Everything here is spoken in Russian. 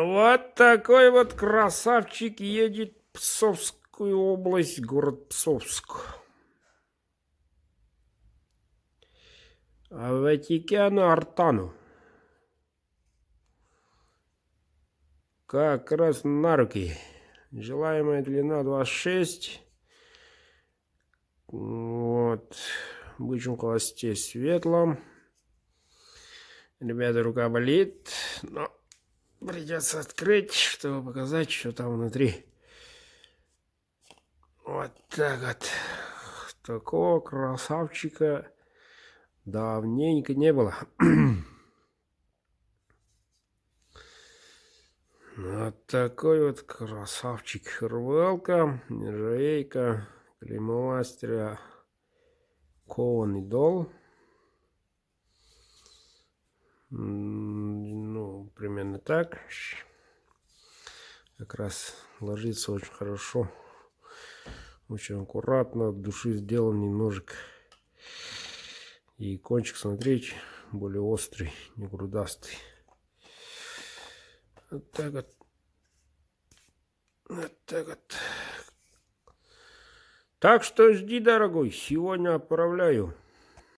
Вот такой вот красавчик едет в Псковскую область, город Псковск. Ватикану Артану. Как раз на руки. Желаемая длина 26. Вот. В бычьем хвосте светлом. Ребята, рука болит, но придется открыть, чтобы показать, что там внутри. Вот так вот. Такого красавчика давненько не было. Вот такой вот красавчик. Рвалка, нержавейка, клеймо мастера, кованый дол. Ну, примерно так. Как раз ложится очень хорошо. Очень аккуратно, от души сделанный ножик. И кончик, смотрите, более острый, не грудастый. Вот так вот. Вот так вот. Так что жди, дорогой, сегодня отправляю.